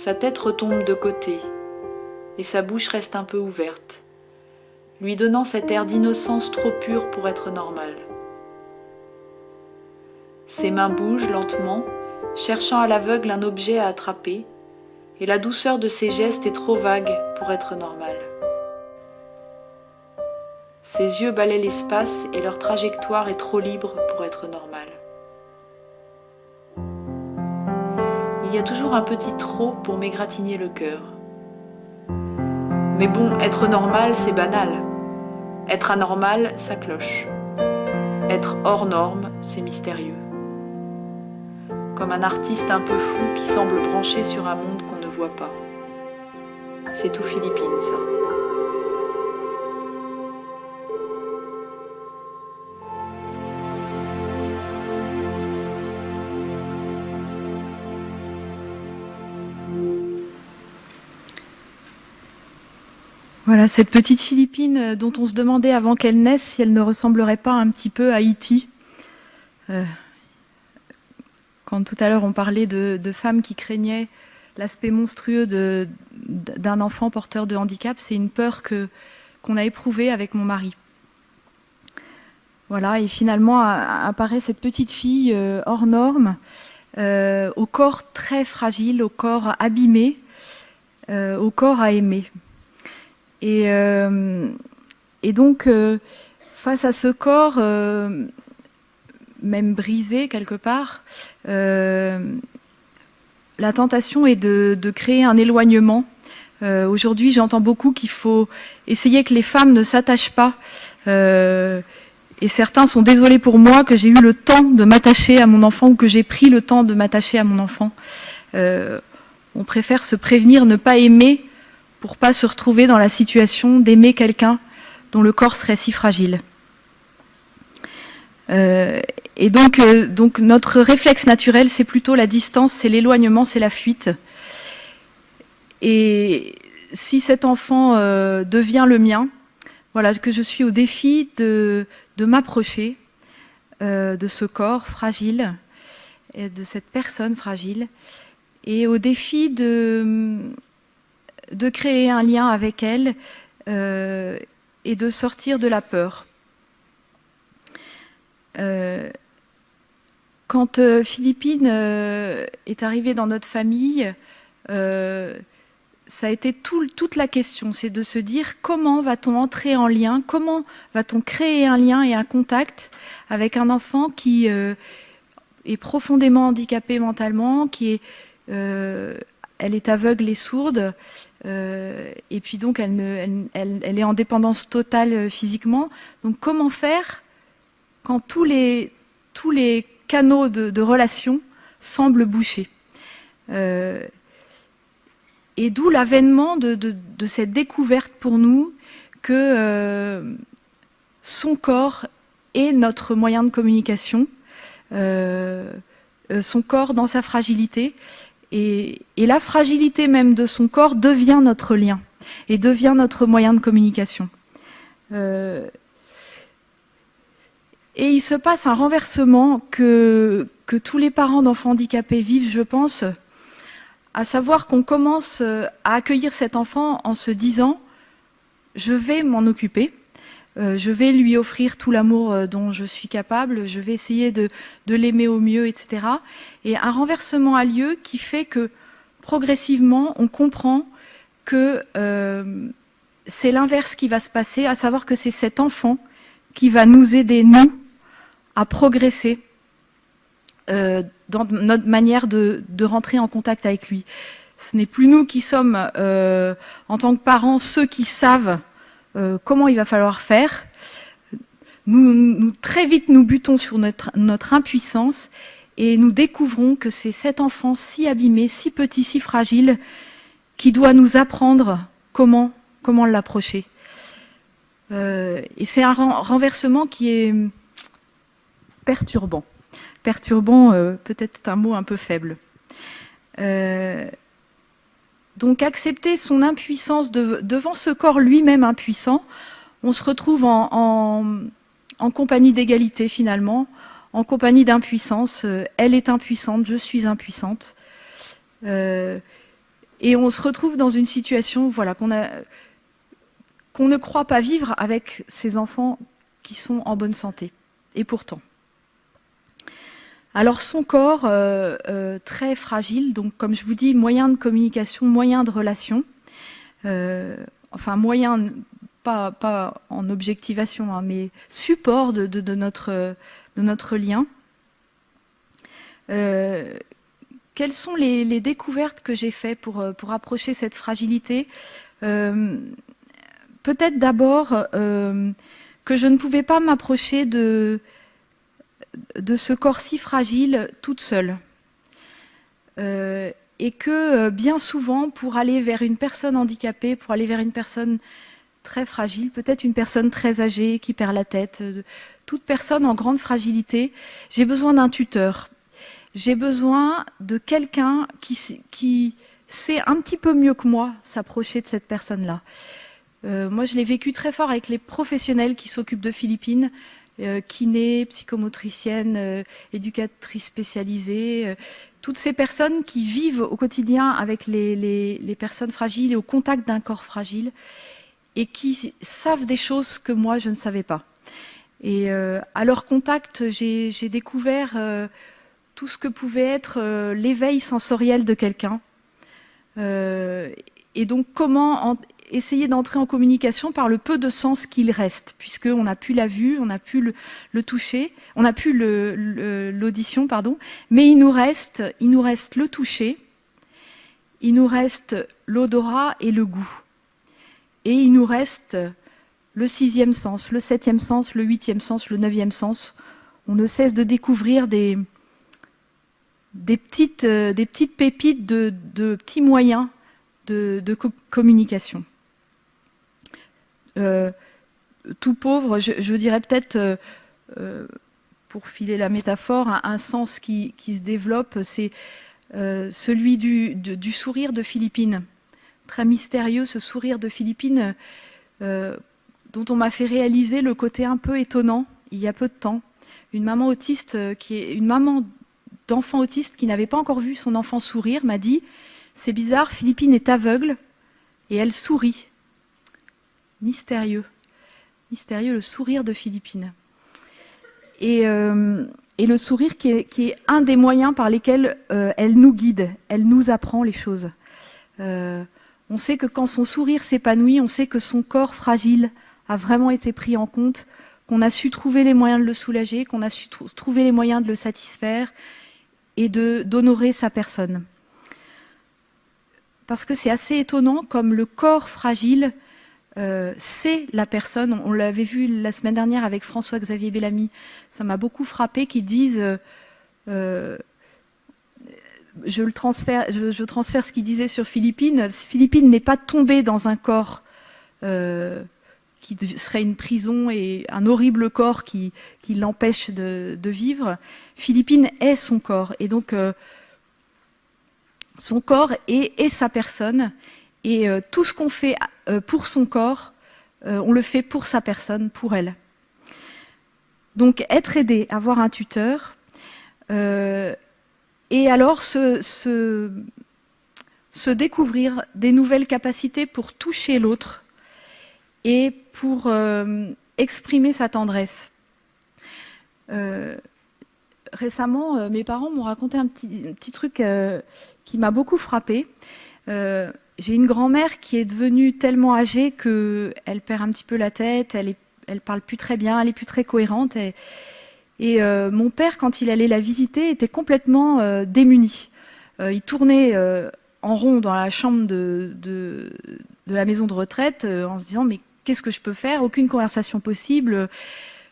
Sa tête retombe de côté et sa bouche reste un peu ouverte, lui donnant cet air d'innocence trop pur pour être normal. Ses mains bougent lentement, cherchant à l'aveugle un objet à attraper, et la douceur de ses gestes est trop vague pour être normale. Ses yeux balaient l'espace et leur trajectoire est trop libre pour être normale. Il y a toujours un petit trop pour m'égratigner le cœur. Mais bon, être normal, c'est banal. Être anormal, ça cloche. Être hors norme, c'est mystérieux. Comme un artiste un peu fou qui semble branché sur un monde qu'on ne voit pas. C'est tout Philippine, ça. Voilà, cette petite Philippine dont on se demandait avant qu'elle naisse si elle ne ressemblerait pas un petit peu à E.T. Quand tout à l'heure on parlait de femmes qui craignaient l'aspect monstrueux d'un enfant porteur de handicap, c'est une peur qu'on a éprouvée avec mon mari. Voilà, et finalement apparaît cette petite fille hors norme, au corps très fragile, au corps abîmé, au corps à aimer. Et donc, face à ce corps, même brisé quelque part, la tentation est de créer un éloignement. Aujourd'hui, j'entends beaucoup qu'il faut essayer que les femmes ne s'attachent pas. Et certains sont désolés pour moi que j'ai eu le temps de m'attacher à mon enfant ou que j'ai pris le temps de m'attacher à mon enfant. On préfère se prévenir, ne pas aimer, pour ne pas se retrouver dans la situation d'aimer quelqu'un dont le corps serait si fragile. Et donc notre réflexe naturel, c'est plutôt la distance, c'est l'éloignement, c'est la fuite. Et si cet enfant devient le mien, voilà, que je suis au défi de m'approcher de ce corps fragile, et de cette personne fragile, et au défi de créer un lien avec elle et de sortir de la peur. Quand Philippine est arrivée dans notre famille, ça a été toute la question, c'est de se dire comment va-t-on entrer en lien, comment va-t-on créer un lien et un contact avec un enfant qui est profondément handicapé mentalement, elle est aveugle et sourde, et puis donc elle est en dépendance totale physiquement. Donc comment faire quand tous les canaux de relation semblent bouchés, et d'où l'avènement de cette découverte pour nous que son corps est notre moyen de communication, son corps dans sa fragilité, et la fragilité même de son corps devient notre lien et devient notre moyen de communication. Et il se passe un renversement que tous les parents d'enfants handicapés vivent, je pense, à savoir qu'on commence à accueillir cet enfant en se disant « je vais m'en occuper ». Je vais lui offrir tout l'amour dont je suis capable, je vais essayer de l'aimer au mieux, etc. Et un renversement a lieu qui fait que progressivement, on comprend que c'est l'inverse qui va se passer, à savoir que c'est cet enfant qui va nous aider, nous, à progresser dans notre manière de rentrer en contact avec lui. Ce n'est plus nous qui sommes, en tant que parents, ceux qui savent comment il va falloir faire. Nous très vite, nous butons sur notre impuissance et nous découvrons que c'est cet enfant si abîmé, si petit, si fragile, qui doit nous apprendre comment l'approcher. Et c'est un renversement qui est perturbant. Perturbant, peut-être un mot un peu faible. Donc accepter son impuissance devant ce corps lui-même impuissant, on se retrouve en compagnie d'égalité finalement, en compagnie d'impuissance. Elle est impuissante, je suis impuissante. Et on se retrouve dans une situation voilà, qu'on ne croit pas vivre avec ces enfants qui sont en bonne santé. Et pourtant. Alors son corps, très fragile, donc comme je vous dis, moyen de communication, moyen de relation, enfin moyen, pas en objectivation, hein, mais support de notre lien. Quelles sont les découvertes que j'ai faites pour approcher cette fragilité? Peut-être d'abord que je ne pouvais pas m'approcher de ce corps si fragile toute seule. Et que bien souvent, pour aller vers une personne handicapée, pour aller vers une personne très fragile, peut-être une personne très âgée qui perd la tête, toute personne en grande fragilité, j'ai besoin d'un tuteur. J'ai besoin de quelqu'un qui sait un petit peu mieux que moi s'approcher de cette personne-là. Moi, je l'ai vécu très fort avec les professionnels qui s'occupent de Philippine, kiné, psychomotricienne, éducatrice spécialisée, toutes ces personnes qui vivent au quotidien avec les personnes fragiles et au contact d'un corps fragile et qui savent des choses que moi, je ne savais pas. Et à leur contact, j'ai découvert tout ce que pouvait être l'éveil sensoriel de quelqu'un. Et donc, comment essayer d'entrer en communication par le peu de sens qu'il reste, puisqu'on n'a plus la vue, on n'a plus le toucher, on n'a plus l'audition, pardon, mais il nous reste le toucher, il nous reste l'odorat et le goût. Et il nous reste le 6e sens, le 7e sens, le 8e sens, le 9e sens. On ne cesse de découvrir des petites pépites de petits moyens de communication. Tout pauvre, je dirais peut-être, pour filer la métaphore, un sens qui se développe, c'est celui du sourire de Philippine. Très mystérieux, ce sourire de Philippine, dont on m'a fait réaliser le côté un peu étonnant, il y a peu de temps. Une maman autiste, une maman d'enfant autiste qui n'avait pas encore vu son enfant sourire, m'a dit « C'est bizarre, Philippine est aveugle et elle sourit. » Mystérieux. Mystérieux, le sourire de Philippine. Et le sourire qui est un des moyens par lesquels elle nous guide, elle nous apprend les choses. On sait que quand son sourire s'épanouit, on sait que son corps fragile a vraiment été pris en compte, qu'on a su trouver les moyens de le soulager, qu'on a su trouver les moyens de le satisfaire et d'honorer sa personne. Parce que c'est assez étonnant comme le corps fragile, c'est la personne. On l'avait vu la semaine dernière avec François-Xavier Bellamy. Ça m'a beaucoup frappé qu'ils disent... je transfère ce qu'il disait sur Philippine. Philippine n'est pas tombée dans un corps qui serait une prison et un horrible corps qui l'empêche de vivre. Philippine est son corps. Et donc, son corps est sa personne. Et tout ce qu'on fait pour son corps, on le fait pour sa personne, pour elle. Donc, être aidé, avoir un tuteur... et alors se découvrir des nouvelles capacités pour toucher l'autre et pour exprimer sa tendresse. Récemment, mes parents m'ont raconté un petit truc qui m'a beaucoup frappée. J'ai une grand-mère qui est devenue tellement âgée qu'elle perd un petit peu la tête, elle parle plus très bien, elle est plus très cohérente. Et mon père, quand il allait la visiter, était complètement démuni. Il tournait en rond dans la chambre de la maison de retraite en se disant « mais qu'est-ce que je peux faire ? Aucune conversation possible.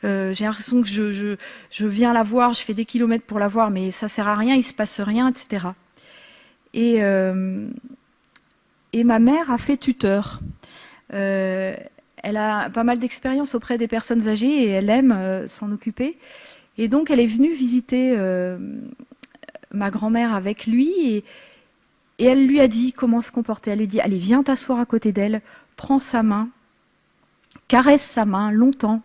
J'ai l'impression que je viens la voir, je fais des kilomètres pour la voir, mais ça ne sert à rien, il ne se passe rien, etc. » Et ma mère a fait tuteur. Elle a pas mal d'expérience auprès des personnes âgées et elle aime s'en occuper. Et donc, elle est venue visiter ma grand-mère avec lui et elle lui a dit comment se comporter. Elle lui dit, allez, viens t'asseoir à côté d'elle, prends sa main, caresse sa main longtemps.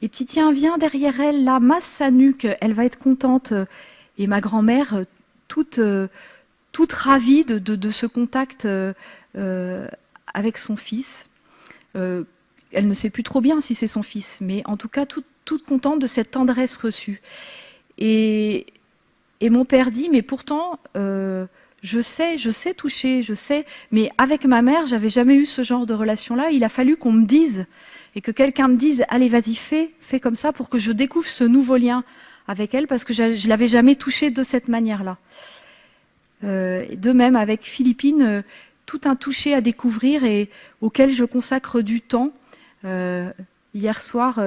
Et puis, tiens, viens derrière elle, là, masse sa nuque, elle va être contente. Et ma grand-mère, toute toute ravie de ce contact avec son fils. Elle ne sait plus trop bien si c'est son fils, mais en tout cas toute contente de cette tendresse reçue. Et mon père dit, mais pourtant, je sais toucher, je sais, mais avec ma mère, j'avais jamais eu ce genre de relation-là. Il a fallu qu'on me dise, et que quelqu'un me dise, allez, vas-y, fais comme ça, pour que je découvre ce nouveau lien avec elle, parce que je l'avais jamais touchée de cette manière-là. De même, avec Philippine, tout un toucher à découvrir et auquel je consacre du temps. Hier soir,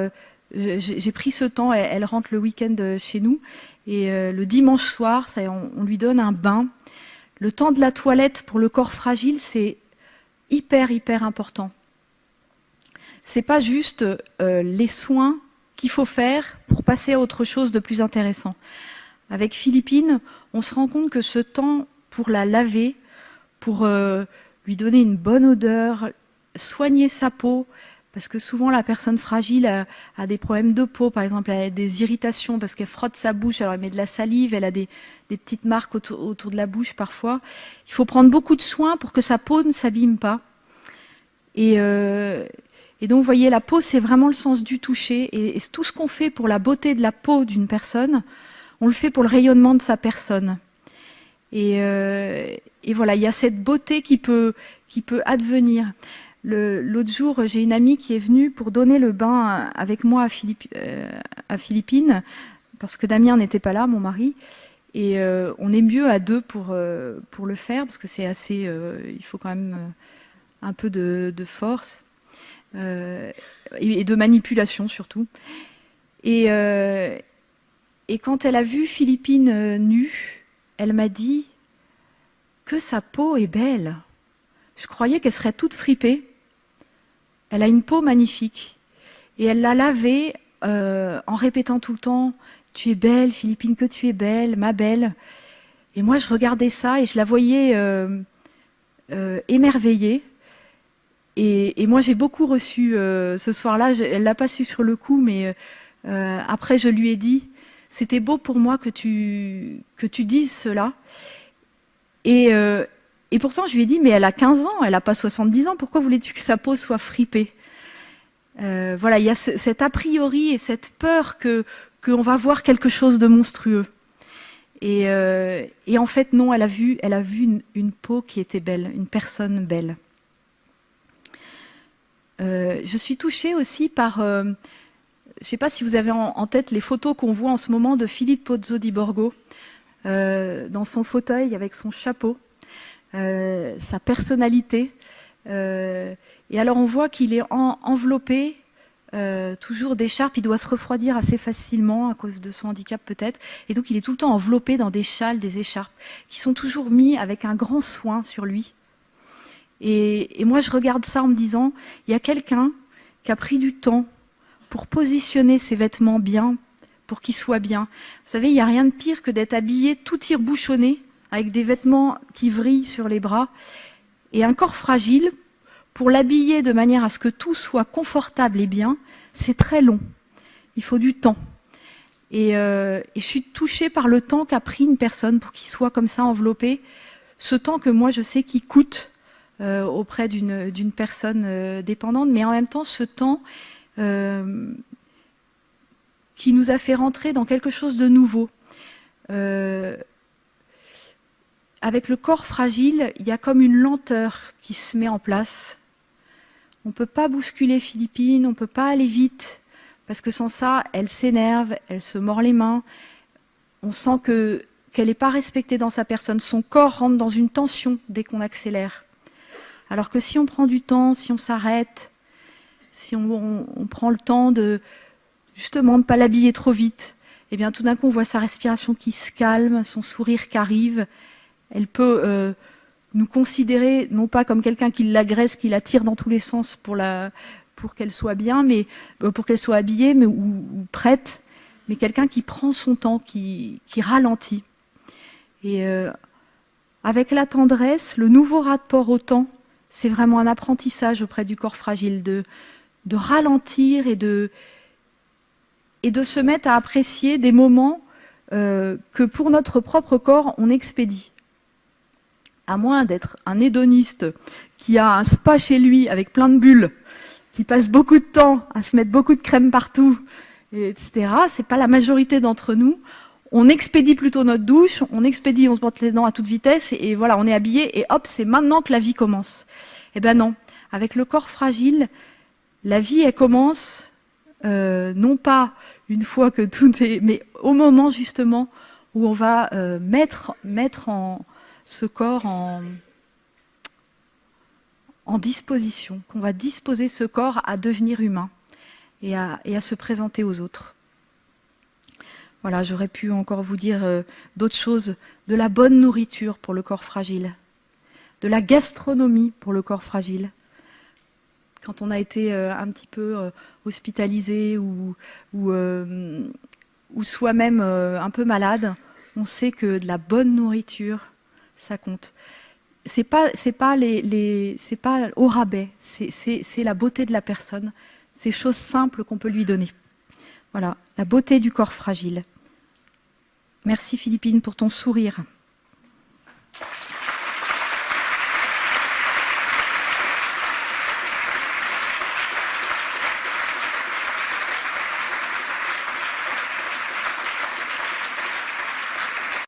j'ai pris ce temps, elle rentre le week-end chez nous, et le dimanche soir, on lui donne un bain. Le temps de la toilette pour le corps fragile, c'est hyper important. C'est pas juste les soins qu'il faut faire pour passer à autre chose de plus intéressant. Avec Philippine, on se rend compte que ce temps pour la laver, pour lui donner une bonne odeur, soigner sa peau, parce que souvent la personne fragile a des problèmes de peau, par exemple elle a des irritations parce qu'elle frotte sa bouche, alors elle met de la salive, elle a des petites marques autour de la bouche parfois. Il faut prendre beaucoup de soin pour que sa peau ne s'abîme pas. Et donc vous voyez, la peau c'est vraiment le sens du toucher, et tout ce qu'on fait pour la beauté de la peau d'une personne, on le fait pour le rayonnement de sa personne. Et voilà, il y a cette beauté qui peut advenir. L'autre jour, j'ai une amie qui est venue pour donner le bain avec moi à Philippine, parce que Damien n'était pas là, mon mari, et on est mieux à deux pour le faire, parce que c'est assez, il faut quand même un peu de force et de manipulation surtout. Et quand elle a vu Philippine nue, elle m'a dit que sa peau est belle. Je croyais qu'elle serait toute fripée. Elle a une peau magnifique. Et elle l'a lavée en répétant tout le temps « Tu es belle, Philippine, que tu es belle, ma belle ». Et moi, je regardais ça et je la voyais émerveillée. Et moi, j'ai beaucoup reçu ce soir-là. Elle ne l'a pas su sur le coup, mais après, je lui ai dit « C'était beau pour moi que tu dises cela ». Et pourtant, je lui ai dit, mais elle a 15 ans, elle n'a pas 70 ans, pourquoi voulais-tu que sa peau soit fripée ? Voilà, il y a cet a priori et cette peur qu'on va voir quelque chose de monstrueux. Et en fait, non, elle a vu une peau qui était belle, une personne belle. Je suis touchée aussi par... je ne sais pas si vous avez en tête les photos qu'on voit en ce moment de Filippo Zodi Borgo, dans son fauteuil avec son chapeau. Sa personnalité. Et alors on voit qu'il est enveloppé toujours d'écharpes. Il doit se refroidir assez facilement à cause de son handicap peut-être. Et donc il est tout le temps enveloppé dans des châles, des écharpes, qui sont toujours mis avec un grand soin sur lui. Et moi je regarde ça en me disant, il y a quelqu'un qui a pris du temps pour positionner ses vêtements bien, pour qu'ils soient bien. Vous savez, il n'y a rien de pire que d'être habillé tout tire-bouchonné, avec des vêtements qui vrillent sur les bras, et un corps fragile, pour l'habiller de manière à ce que tout soit confortable et bien, c'est très long. Il faut du temps. Et je suis touchée par le temps qu'a pris une personne pour qu'il soit comme ça enveloppé, ce temps que moi je sais qu'il coûte auprès d'une personne dépendante, mais en même temps ce temps qui nous a fait rentrer dans quelque chose de nouveau. Avec le corps fragile, il y a comme une lenteur qui se met en place. On ne peut pas bousculer Philippine, on ne peut pas aller vite, parce que sans ça, elle s'énerve, elle se mord les mains. On sent qu'elle n'est pas respectée dans sa personne. Son corps rentre dans une tension dès qu'on accélère. Alors que si on prend du temps, si on s'arrête, si on prend le temps de justement de ne pas l'habiller trop vite, eh bien tout d'un coup on voit sa respiration qui se calme, son sourire qui arrive. Elle peut nous considérer non pas comme quelqu'un qui l'agresse, qui la tire dans tous les sens pour qu'elle soit bien, mais pour qu'elle soit habillée ou prête, mais quelqu'un qui prend son temps, qui ralentit. Et avec la tendresse, le nouveau rapport au temps, c'est vraiment un apprentissage auprès du corps fragile, de ralentir et de se mettre à apprécier des moments que pour notre propre corps, on expédie. à moins d'être un hédoniste qui a un spa chez lui avec plein de bulles, qui passe beaucoup de temps à se mettre beaucoup de crème partout, etc. C'est pas la majorité d'entre nous. On expédie plutôt notre douche, on se brosse les dents à toute vitesse, et voilà, on est habillé, et hop, c'est maintenant que la vie commence. Eh ben non, avec le corps fragile, la vie, elle commence, non pas une fois que tout est... mais au moment, justement, où on va mettre ce corps en disposition, qu'on va disposer ce corps à devenir humain et à se présenter aux autres. Voilà, j'aurais pu encore vous dire d'autres choses, de la bonne nourriture pour le corps fragile, de la gastronomie pour le corps fragile. Quand on a été un petit peu hospitalisé ou soi-même un peu malade, on sait que de la bonne nourriture, ça compte. C'est pas au rabais, c'est la beauté de la personne, ces choses simples qu'on peut lui donner. Voilà, la beauté du corps fragile. Merci Philippine pour ton sourire.